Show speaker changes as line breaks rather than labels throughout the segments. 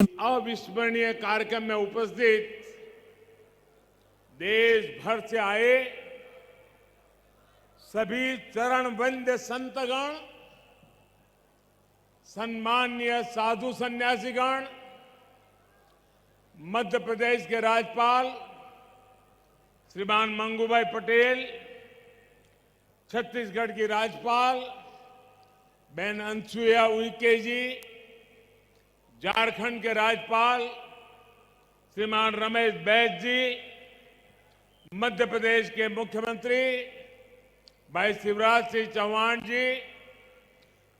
अविस्मरणीय कार्यक्रम में उपस्थित देश भर से आए सभी चरणवंद्य संतगण, सम्मान्य साधु सन्यासीगण, मध्य प्रदेश के राज्यपाल श्रीमान मंगूभाई पटेल, छत्तीसगढ़ की राज्यपाल बहन अनसुईया उइके जी, झारखंड के राज्यपाल श्रीमान रमेश बैस जी, मध्य प्रदेश के मुख्यमंत्री भाई शिवराज सिंह चौहान जी,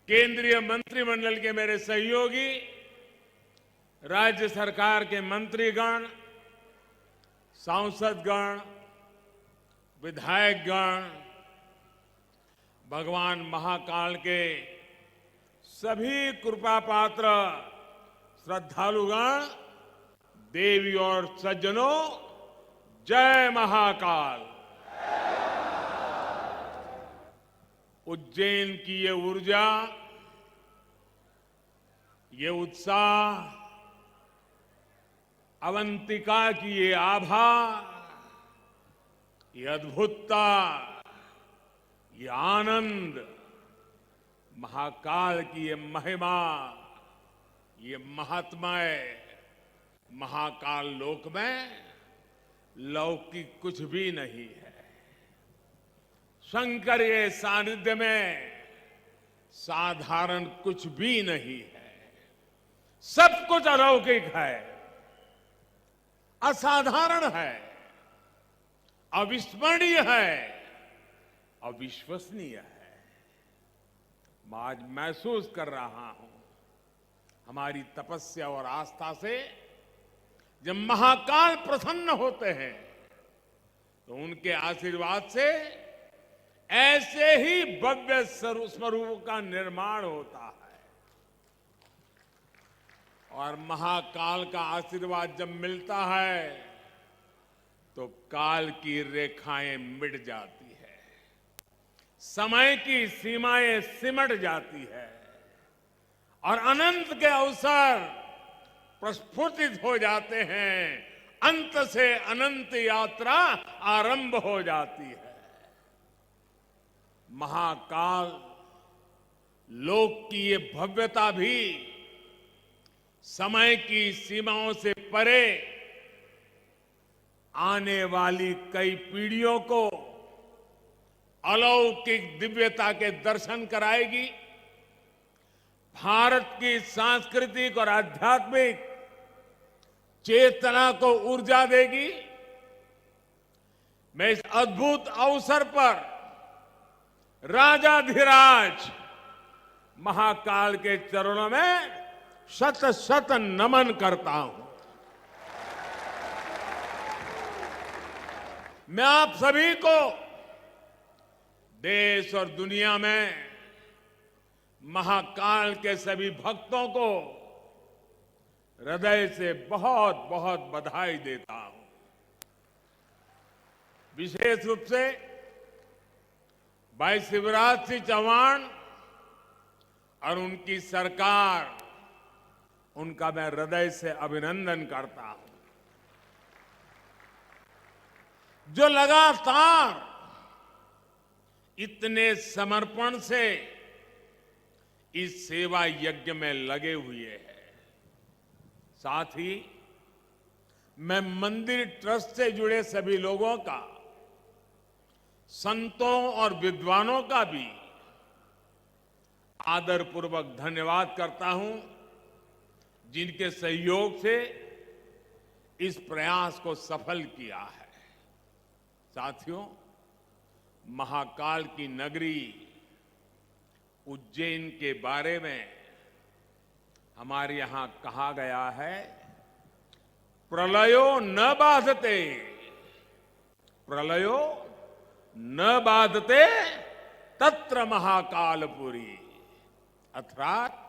केंद्रीय मंत्रिमंडल के मेरे सहयोगी, राज्य सरकार के मंत्रीगण, सांसदगण, विधायकगण, भगवान महाकाल के सभी कृपा पात्र श्रद्धालुगण, देवी और सज्जनों, जय महाकाल। उज्जैन की ये ऊर्जा, ये उत्साह, अवंतिका की ये आभा, ये अद्भुतता, ये आनंद, महाकाल की ये महिमा, ये महात्म्य, महाकाल लोक में लौकिक कुछ भी नहीं है। शंकर के सानिध्य में साधारण कुछ भी नहीं है। सब कुछ अलौकिक है, असाधारण है, अविस्मरणीय है, अविश्वसनीय है। मैं आज महसूस कर रहा हूं, हमारी तपस्या और आस्था से जब महाकाल प्रसन्न होते हैं तो उनके आशीर्वाद से ऐसे ही भव्य स्वरूप का निर्माण होता है। और महाकाल का आशीर्वाद जब मिलता है तो काल की रेखाएं मिट जाती है, समय की सीमाएं सिमट जाती है और अनंत के अवसर प्रस्फुटित हो जाते हैं। अंत से अनंत यात्रा आरंभ हो जाती है। महाकाल लोक की ये भव्यता भी समय की सीमाओं से परे आने वाली कई पीढ़ियों को अलौकिक दिव्यता के दर्शन कराएगी, भारत की सांस्कृतिक और आध्यात्मिक चेतना को ऊर्जा देगी। मैं इस अद्भुत अवसर पर राजाधिराज महाकाल के चरणों में शत शत नमन करता हूं। मैं आप सभी को, देश और दुनिया में महाकाल के सभी भक्तों को हृदय से बहुत बहुत बधाई देता हूं। विशेष रूप से भाई शिवराज सिंह चौहान और उनकी सरकार, उनका मैं हृदय से अभिनंदन करता हूं, जो लगातार इतने समर्पण से इस सेवा यज्ञ में लगे हुए हैं। साथ ही मैं मंदिर ट्रस्ट से जुड़े सभी लोगों का, संतों और विद्वानों का भी आदरपूर्वक धन्यवाद करता हूं, जिनके सहयोग से इस प्रयास को सफल किया है। साथियों, महाकाल की नगरी उज्जैन के बारे में हमारे यहां कहा गया है, प्रलयो न बाधते, प्रलयो न बाधते तत्र महाकालपुरी। अर्थात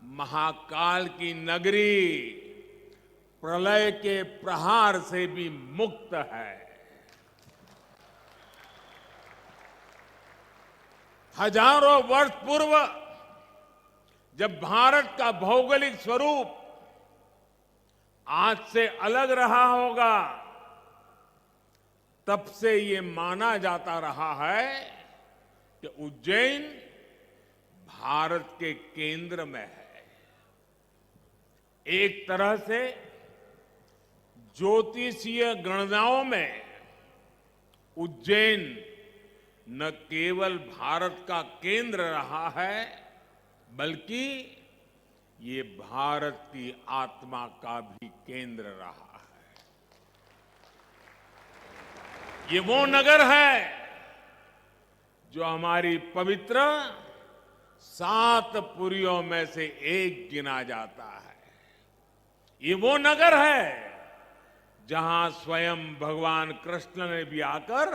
महाकाल की नगरी प्रलय के प्रहार से भी मुक्त है। हजारों वर्ष पूर्व जब भारत का भौगोलिक स्वरूप आज से अलग रहा होगा, तब से ये माना जाता रहा है कि उज्जैन भारत के केंद्र में है। एक तरह से ज्योतिषीय गणनाओं में उज्जैन न केवल भारत का केंद्र रहा है, बल्कि ये भारत की आत्मा का भी केंद्र रहा है। ये वो नगर है जो हमारी पवित्र 7 पुरियों में से एक गिना जाता है। ये वो नगर है जहां स्वयं भगवान कृष्ण ने भी आकर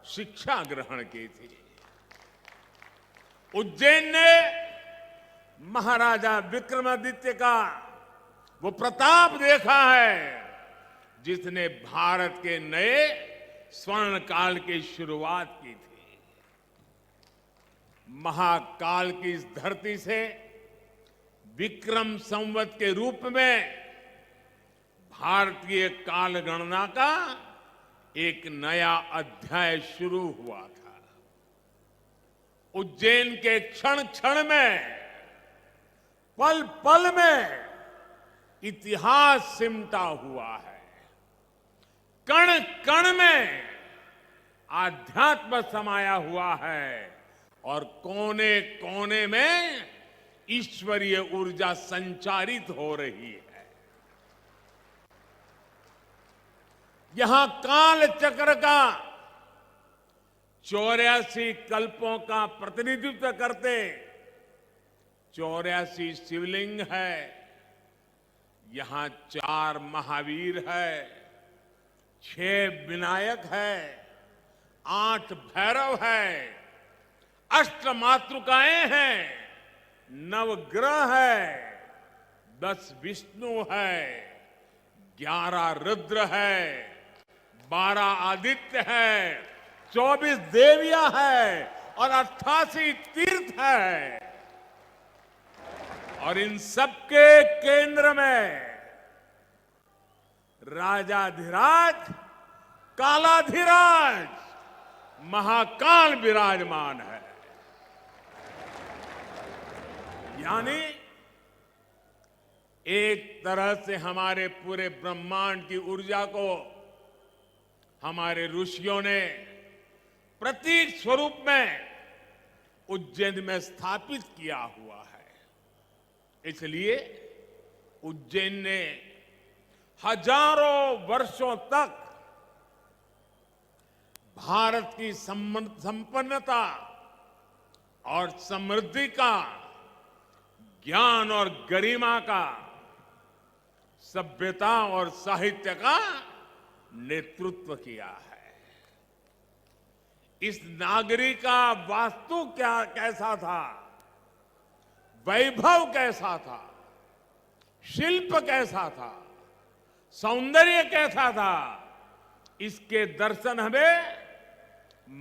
शिक्षा ग्रहण की थी। उज्जैन ने महाराजा विक्रमादित्य का वो प्रताप देखा है जिसने भारत के नए स्वर्ण काल की शुरुआत की थी। महाकाल की इस धरती से विक्रम संवत के रूप में भारतीय काल गणना का एक नया अध्याय शुरू हुआ था। उज्जैन के क्षण क्षण में, पल पल में इतिहास सिमटा हुआ है। कण कण में आध्यात्म समाया हुआ है और कोने कोने में ईश्वरीय ऊर्जा संचारित हो रही है। यहां काल चक्र का 84 कल्पों का प्रतिनिधित्व करते 84 शिवलिंग है। यहां 4 महावीर है, 6 विनायक है, 8 भैरव है, 8 मातृकाएं हैं, 9 ग्रह है, 10 विष्णु है, 11 रुद्र है, 12 आदित्य है, 24 देवियां है और 88 तीर्थ है। और इन सबके केंद्र में राजाधिराज कालाधिराज महाकाल विराजमान है। यानी एक तरह से हमारे पूरे ब्रह्मांड की ऊर्जा को हमारे ऋषियों ने प्रतीक स्वरूप में उज्जैन में स्थापित किया हुआ है। इसलिए उज्जैन ने हजारों वर्षों तक भारत की संपन्नता और समृद्धि का, ज्ञान और गरिमा का, सभ्यता और साहित्य का नेतृत्व किया है। इस नागरी का वास्तु कैसा था, वैभव कैसा था, शिल्प कैसा था, सौंदर्य कैसा था, इसके दर्शन हमें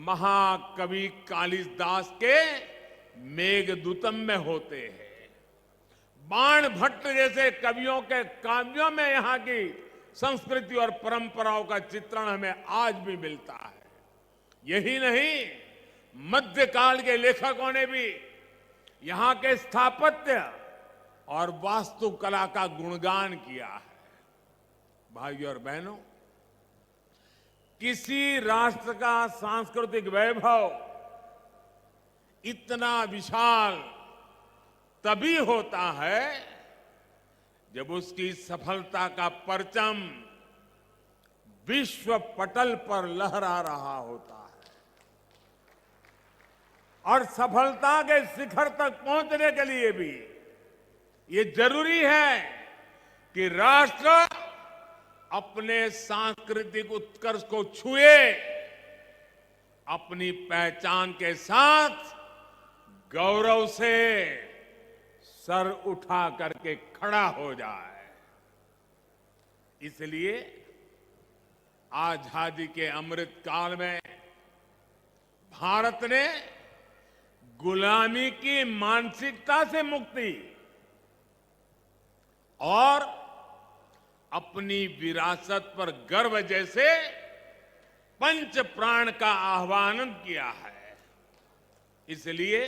महाकवि कालिदास के मेघदूतम में होते हैं। बाण भट्ट जैसे कवियों के काव्यों में यहां की संस्कृति और परंपराओं का चित्रण हमें आज भी मिलता है। यही नहीं, मध्यकाल के लेखकों ने भी यहां के स्थापत्य और वास्तुकला का गुणगान किया है। भाइयों और बहनों, किसी राष्ट्र का सांस्कृतिक वैभव इतना विशाल तभी होता है जब उसकी सफलता का परचम विश्व पटल पर लहरा रहा होता है। और सफलता के शिखर तक पहुंचने के लिए भी ये जरूरी है कि राष्ट्र अपने सांस्कृतिक उत्कर्ष को छुए, अपनी पहचान के साथ गौरव से सर उठा करके खड़ा हो जाए। इसलिए आजादी के अमृत काल में भारत ने गुलामी की मानसिकता से मुक्ति और अपनी विरासत पर गर्व जैसे पंच प्राण का आह्वान किया है। इसलिए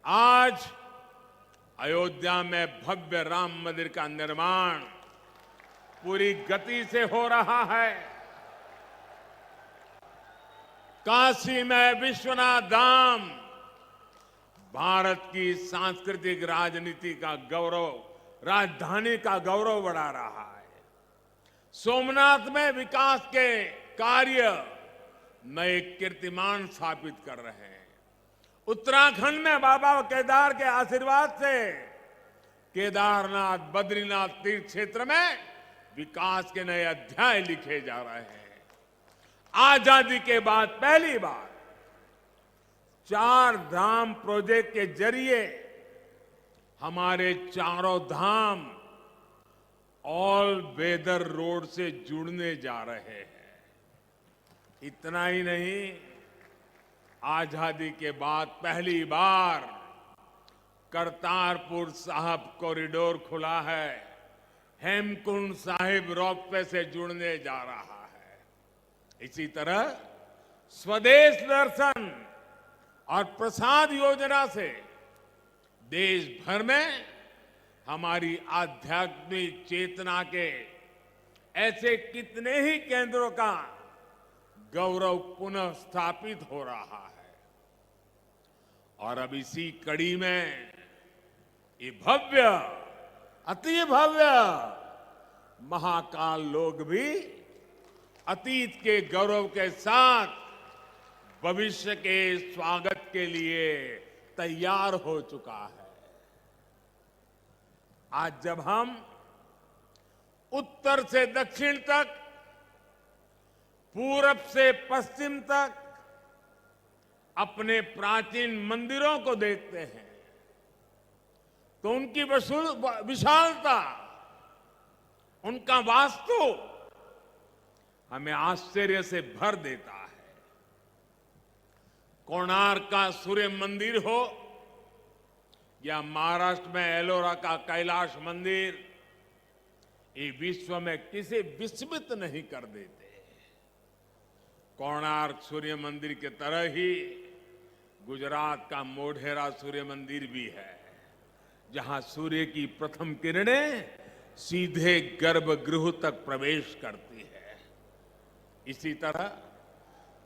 आज अयोध्या में भव्य राम मंदिर का निर्माण पूरी गति से हो रहा है। काशी में विश्वनाथ धाम भारत की सांस्कृतिक राजनीति का गौरव, राजधानी का गौरव बढ़ा रहा है। सोमनाथ में विकास के कार्य नए कीर्तिमान स्थापित कर रहे हैं। उत्तराखंड में बाबा केदार के आशीर्वाद से केदारनाथ, बद्रीनाथ तीर्थ क्षेत्र में विकास के नए अध्याय लिखे जा रहे हैं। आजादी के बाद पहली बार 4 धाम प्रोजेक्ट के जरिए हमारे चारों धाम ऑल वेदर रोड से जुड़ने जा रहे हैं। इतना ही नहीं, आजादी के बाद पहली बार करतारपुर साहिब कॉरिडोर खुला है। हेमकुंड साहिब रोपवे से जुड़ने जा रहा है। इसी तरह स्वदेश दर्शन और प्रसाद योजना से देश भर में हमारी आध्यात्मिक चेतना के ऐसे कितने ही केंद्रों का गौरव पुनः स्थापित हो रहा है। और अब इसी कड़ी में ये भव्य, अति भव्य महाकाल लोक भी अतीत के गौरव के साथ भविष्य के स्वागत के लिए तैयार हो चुका है। आज जब हम उत्तर से दक्षिण तक, पूरब से पश्चिम तक अपने प्राचीन मंदिरों को देखते हैं तो उनकी विशालता, उनका वास्तु हमें आश्चर्य से भर देता है। कोणार्क का सूर्य मंदिर हो या महाराष्ट्र में एलोरा का कैलाश मंदिर, ये विश्व में किसी विस्मित नहीं कर देते। कोणार्क सूर्य मंदिर के तरह ही गुजरात का मोढेरा सूर्य मंदिर भी है, जहां सूर्य की प्रथम किरणें सीधे गर्भगृह तक प्रवेश करती है। इसी तरह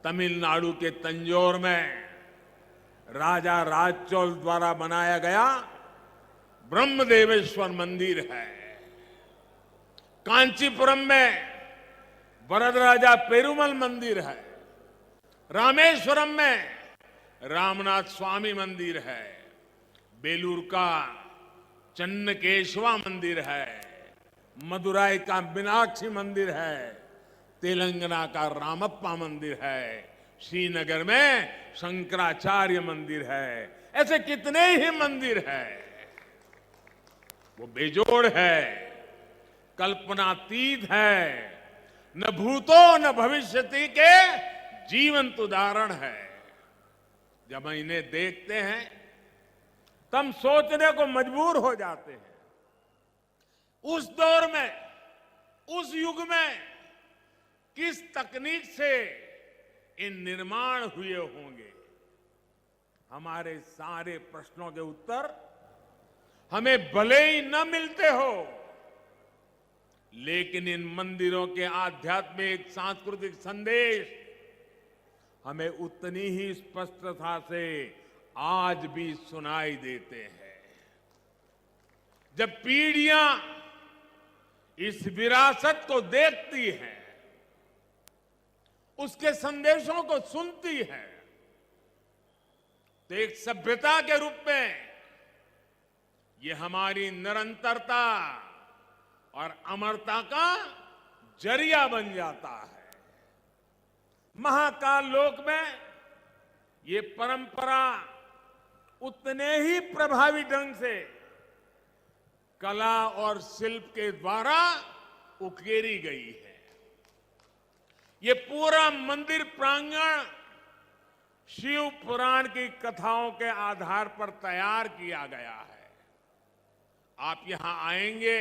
तमिलनाडु के तंजौर में राजा राजचोल द्वारा बनाया गया ब्रह्मदेवेश्वर मंदिर है। कांचीपुरम में वरदराजा पेरुमल मंदिर है। रामेश्वरम में रामनाथ स्वामी मंदिर है। बेलूर का चन्नकेशवा मंदिर है। मदुराई का मीनाक्षी मंदिर है। तेलंगाना का रामप्पा मंदिर है। श्रीनगर में शंकराचार्य मंदिर है। ऐसे कितने ही मंदिर है। वो बेजोड़ है, कल्पनातीत है, न भूतो न भविष्यति के जीवंत उदाहरण है। जब हम इन्हें देखते हैं तब सोचने को मजबूर हो जाते हैं, उस दौर में, उस युग में किस तकनीक से इन निर्माण हुए होंगे। हमारे सारे प्रश्नों के उत्तर हमें भले ही न मिलते हो, लेकिन इन मंदिरों के आध्यात्मिक सांस्कृतिक संदेश हमें उतनी ही स्पष्टता से आज भी सुनाई देते हैं। जब पीढ़ियां इस विरासत को देखती हैं, उसके संदेशों को सुनती हैं, तो एक सभ्यता के रूप में ये हमारी निरंतरता और अमरता का जरिया बन जाता है। महाकाल लोक में ये परंपरा उतने ही प्रभावी ढंग से कला और शिल्प के द्वारा उकेरी गई है। ये पूरा मंदिर प्रांगण शिव पुराण की कथाओं के आधार पर तैयार किया गया है। आप यहां आएंगे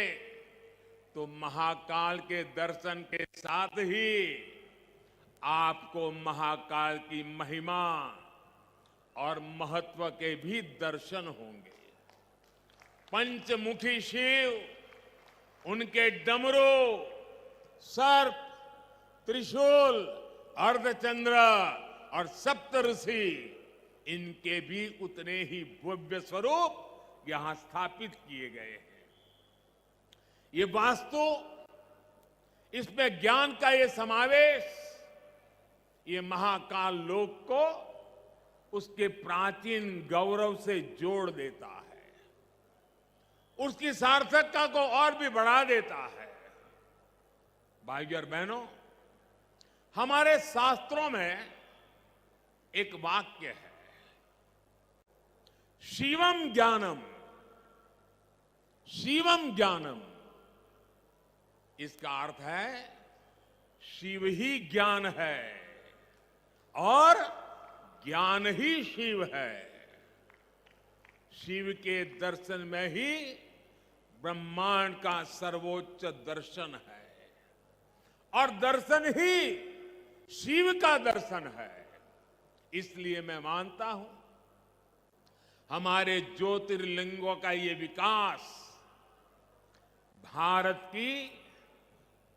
तो महाकाल के दर्शन के साथ ही आपको महाकाल की महिमा और महत्व के भी दर्शन होंगे। पंचमुखी शिव, उनके डमरू, सर्प, त्रिशूल, अर्धचंद्र और सप्तऋषि, इनके भी उतने ही भव्य स्वरूप यहां स्थापित किए गए हैं। ये वास्तु, इसमें ज्ञान का ये समावेश, ये महाकाल लोक को उसके प्राचीन गौरव से जोड़ देता है, उसकी सार्थकता को और भी बढ़ा देता है। भाइयों और बहनों, हमारे शास्त्रों में एक वाक्य है, शिवम ज्ञानम, शिवम ज्ञानम। इसका अर्थ है शिव ही ज्ञान है और ज्ञान ही शिव है। शिव के दर्शन में ही ब्रह्मांड का सर्वोच्च दर्शन है और दर्शन ही शिव का दर्शन है। इसलिए मैं मानता हूं, हमारे ज्योतिर्लिंगों का ये विकास भारत की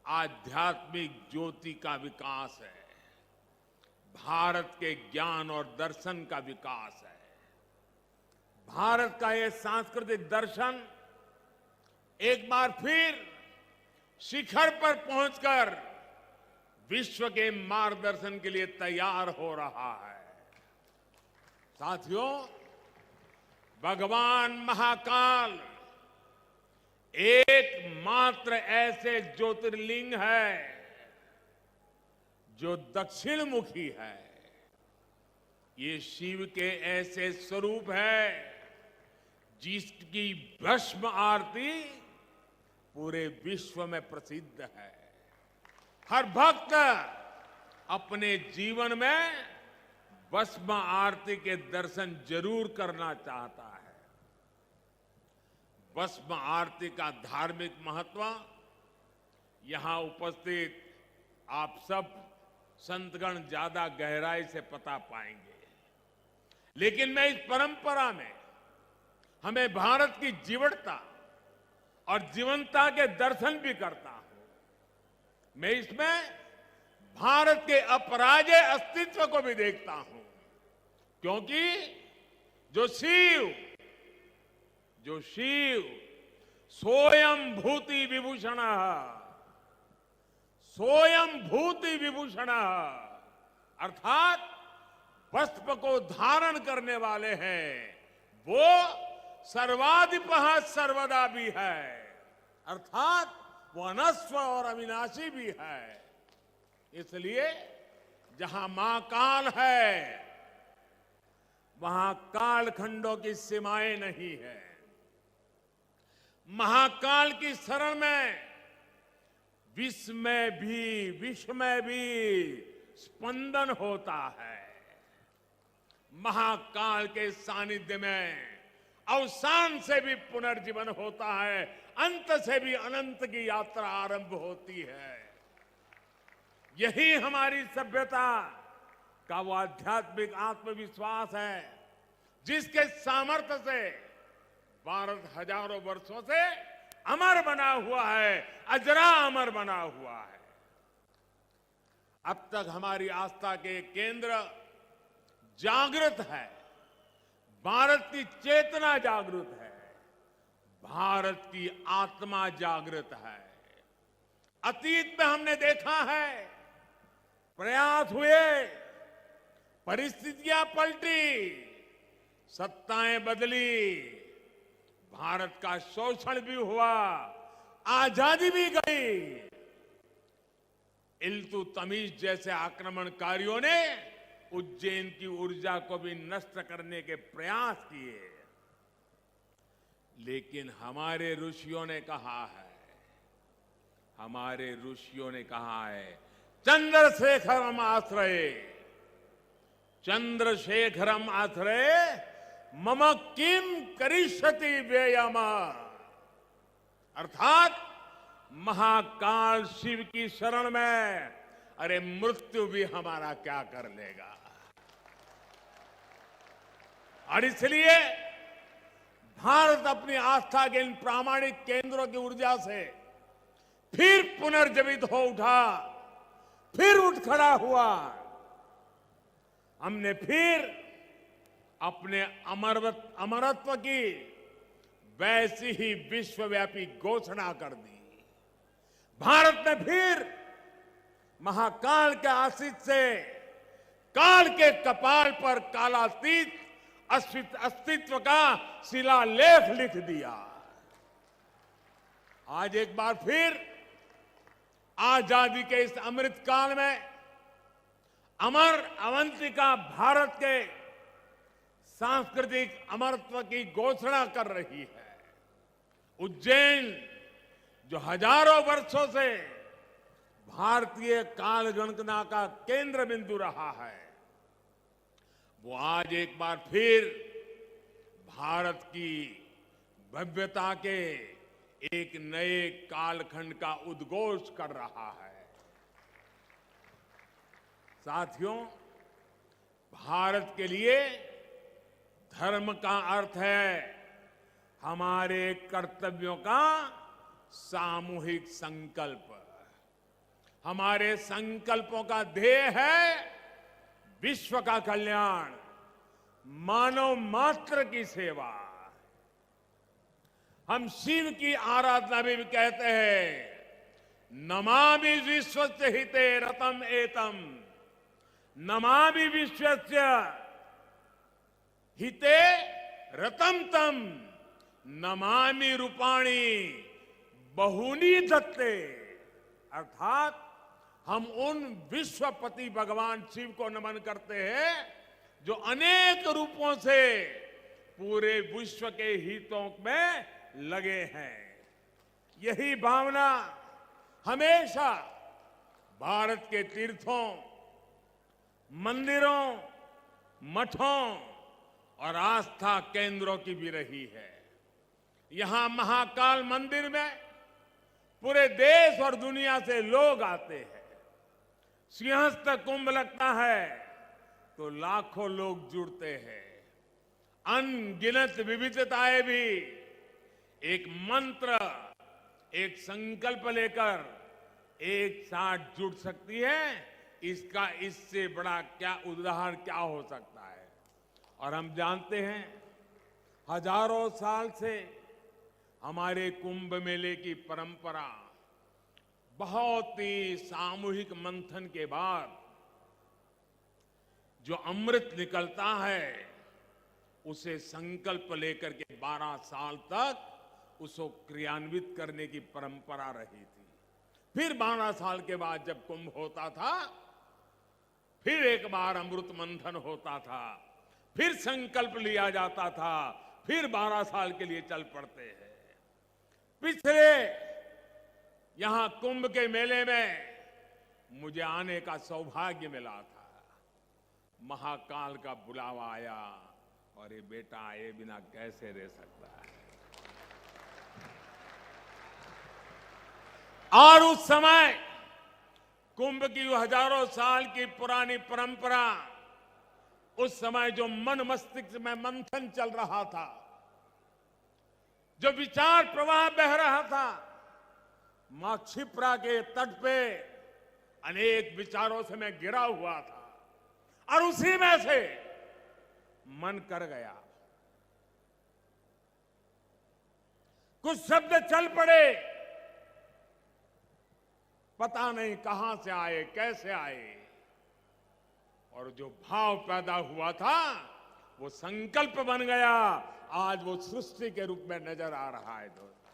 आध्यात्मिक ज्योति का विकास है, भारत के ज्ञान और दर्शन का विकास है। भारत का ये सांस्कृतिक दर्शन एक बार फिर शिखर पर पहुंचकर विश्व के मार्गदर्शन के लिए तैयार हो रहा है। साथियों, भगवान महाकाल एकमात्र ऐसे ज्योतिर्लिंग है जो दक्षिण मुखी है। ये शिव के ऐसे स्वरूप है जिसकी भस्म आरती पूरे विश्व में प्रसिद्ध है। हर भक्त अपने जीवन में भस्म आरती के दर्शन जरूर करना चाहता है। भस्म आरती का धार्मिक महत्व यहां उपस्थित आप सब संतगण ज्यादा गहराई से पता पाएंगे, लेकिन मैं इस परंपरा में हमें भारत की जीवटता और जीवंतता के दर्शन भी करता हूं। मैं इसमें भारत के अपराजेय अस्तित्व को भी देखता हूं, क्योंकि जो शिव सोयम भूति विभूषण, सोयम भूति विभूषण, अर्थात वस्त्र को धारण करने वाले हैं, वो सर्वाधिपः सर्वदा भी है, अर्थात वो अनस्व और अविनाशी भी है। इसलिए जहां महाकाल है वहां कालखंडों की सीमाएं नहीं है। महाकाल की शरण में विश्व में भी स्पंदन होता है। महाकाल के सानिध्य में अवसान से भी पुनर्जीवन होता है, अंत से भी अनंत की यात्रा आरंभ होती है। यही हमारी सभ्यता का वो आध्यात्मिक आत्मविश्वास है जिसके सामर्थ्य से भारत हजारों वर्षों से अमर बना हुआ है, अजरा अमर बना हुआ है। अब तक हमारी आस्था के केंद्र जागृत है, भारत की चेतना जागृत है, भारत की आत्मा जागृत है। अतीत में हमने देखा है, प्रयास हुए, परिस्थितियां पलटी, सत्ताएं बदली, भारत का शोषण भी हुआ, आजादी भी गई। इल्तुतमिश जैसे आक्रमणकारियों ने उज्जैन की ऊर्जा को भी नष्ट करने के प्रयास किए, लेकिन हमारे ऋषियों ने कहा है, चंद्रशेखरम आश्रय, चंद्रशेखरम आश्रय मम किम करिष्यति व्ययम, अर्थात महाकाल शिव की शरण में, अरे मृत्यु भी हमारा क्या कर लेगा। और इसलिए भारत अपनी आस्था के इन प्रामाणिक केंद्रों की ऊर्जा से फिर पुनर्जीवित हो उठा, फिर उठ खड़ा हुआ। हमने फिर अपने अमरत्व की वैसी ही विश्वव्यापी घोषणा कर दी। भारत ने फिर महाकाल के आशीष से काल के कपाल पर कालातीत अस्तित्व का शिलालेख लिख दिया। आज एक बार फिर आजादी के इस अमृत काल में अमर अवंतिका भारत के सांस्कृतिक अमरत्व की घोषणा कर रही है। उज्जैन जो हजारों वर्षों से भारतीय काल गणना का केंद्र बिंदु रहा है, वो आज एक बार फिर भारत की भव्यता के एक नए कालखंड का उद्घोष कर रहा है। साथियों, भारत के लिए धर्म का अर्थ है हमारे कर्तव्यों का सामूहिक संकल्प। हमारे संकल्पों का ध्येय है विश्व का कल्याण, मानव मात्र की सेवा। हम शिव की आराधना भी कहते हैं, नमामि विश्वस्य हिते रतम एतम, नमामि विश्वस्य हिते रतम तम, नमामि रूपाणी बहुनी दत्ते। अर्थात हम उन विश्वपति भगवान शिव को नमन करते हैं जो अनेक रूपों से पूरे विश्व के हितों में लगे हैं। यही भावना हमेशा भारत के तीर्थों, मंदिरों, मठों और आस्था केंद्रों की भी रही है। यहां महाकाल मंदिर में पूरे देश और दुनिया से लोग आते हैं। सिंहस्थ कुंभ लगता है तो लाखों लोग जुड़ते हैं। अनगिनत विविधताएं भी एक मंत्र, एक संकल्प लेकर एक साथ जुड़ सकती है। इसका इससे बड़ा क्या उदाहरण क्या हो सकता है। और हम जानते हैं हजारों साल से हमारे कुंभ मेले की परंपरा बहुत ही सामूहिक मंथन के बाद जो अमृत निकलता है उसे संकल्प लेकर के 12 साल तक उसको क्रियान्वित करने की परंपरा रही थी। फिर 12 साल के बाद जब कुंभ होता था, फिर एक बार अमृत मंथन होता था, फिर संकल्प लिया जाता था, फिर 12 साल के लिए चल पड़ते हैं। पिछले यहां कुंभ के मेले में मुझे आने का सौभाग्य मिला था। महाकाल का बुलावा आया और ये बेटा आए बिना कैसे रह सकता है। और उस समय कुंभ की हजारों साल की पुरानी परंपरा, उस समय जो मन मस्तिष्क में मंथन चल रहा था, जो विचार प्रवाह बह रहा था, मां क्षिप्रा के तट पे अनेक विचारों से मैं घिरा हुआ था और उसी में से मन कर गया। कुछ शब्द चल पड़े, पता नहीं कहां से आए, कैसे आए, और जो भाव पैदा हुआ था वो संकल्प बन गया। आज वो सृष्टि के रूप में नजर आ रहा है। दोस्तों,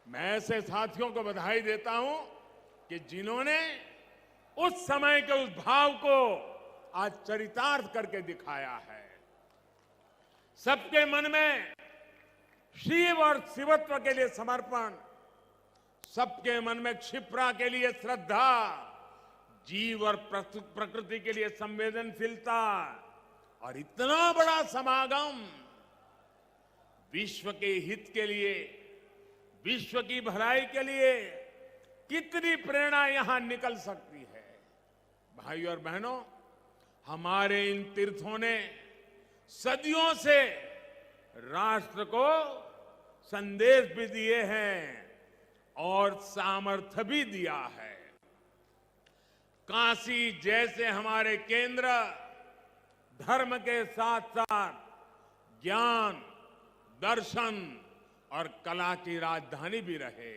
मैं ऐसे साथियों को बधाई देता हूं कि जिन्होंने उस समय के उस भाव को आज चरितार्थ करके दिखाया है। सबके मन में शिव और शिवत्व के लिए समर्पण, सबके मन में क्षिप्रा के लिए श्रद्धा, जीव और प्रकृति के लिए संवेदनशीलता, और इतना बड़ा समागम विश्व के हित के लिए, विश्व की भलाई के लिए कितनी प्रेरणा यहां निकल सकती है। भाइयों और बहनों, हमारे इन तीर्थों ने सदियों से राष्ट्र को संदेश भी दिए हैं और सामर्थ्य भी दिया है। काशी जैसे हमारे केंद्र धर्म के साथ साथ ज्ञान, दर्शन और कला की राजधानी भी रहे।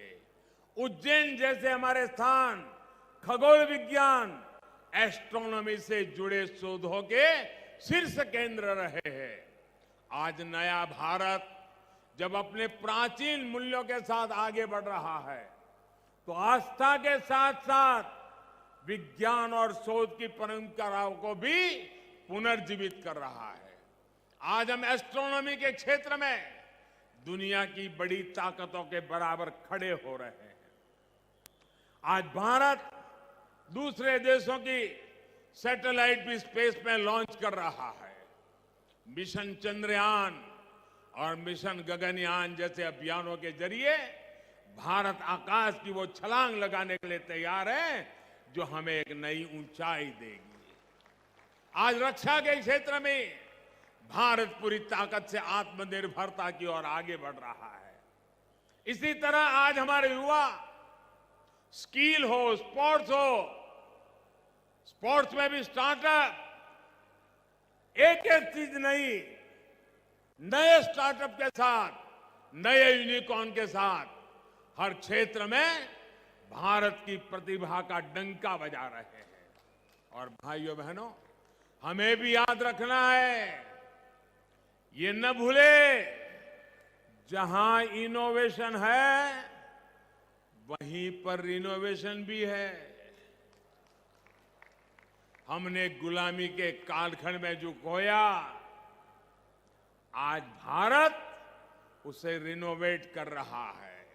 उज्जैन जैसे हमारे स्थान खगोल विज्ञान, एस्ट्रोनॉमी से जुड़े शोधों के शीर्ष केंद्र रहे हैं। आज नया भारत जब अपने प्राचीन मूल्यों के साथ आगे बढ़ रहा है, तो आस्था के साथ साथ विज्ञान और शोध की परंपराओं को भी पुनर्जीवित कर रहा है। आज हम एस्ट्रोनॉमी के क्षेत्र में दुनिया की बड़ी ताकतों के बराबर खड़े हो रहे हैं। आज भारत दूसरे देशों की सैटेलाइट भी स्पेस में लॉन्च कर रहा है। मिशन चंद्रयान और मिशन गगनयान जैसे अभियानों के जरिए भारत आकाश की वो छलांग लगाने के लिए तैयार है जो हमें एक नई ऊंचाई देगी। आज रक्षा के क्षेत्र में भारत पूरी ताकत से आत्मनिर्भरता की ओर आगे बढ़ रहा है। इसी तरह आज हमारे युवा स्किल हो, स्पोर्ट्स हो, स्पोर्ट्स में भी स्टार्टअप, एक एक चीज नहीं, नए स्टार्टअप के साथ, नए यूनिकॉर्न के साथ हर क्षेत्र में भारत की प्रतिभा का डंका बजा रहे हैं। और भाइयों बहनों, हमें भी याद रखना है, ये न भूले, जहां इनोवेशन है वहीं पर रिनोवेशन भी है। हमने गुलामी के कालखंड में जो खोया, आज भारत उसे रिनोवेट कर रहा है।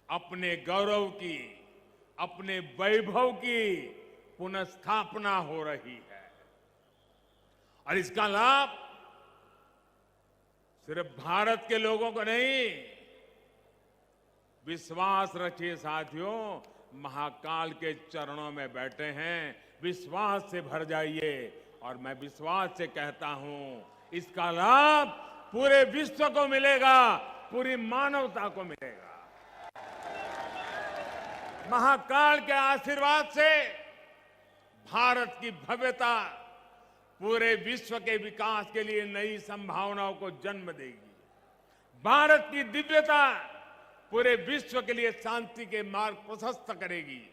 अपने गौरव की, अपने वैभव की पुनर्स्थापना हो रही है और इसका लाभ सिर्फ भारत के लोगों को नहीं, विश्वास रखिए साथियों, महाकाल के चरणों में बैठे हैं, विश्वास से भर जाइए। और मैं विश्वास से कहता हूं, इसका लाभ पूरे विश्व को मिलेगा, पूरी मानवता को मिलेगा। महाकाल के आशीर्वाद से भारत की भव्यता पूरे विश्व के विकास के लिए नई संभावनाओं को जन्म देगी। भारत की दिव्यता पूरे विश्व के लिए शांति के मार्ग प्रशस्त करेगी।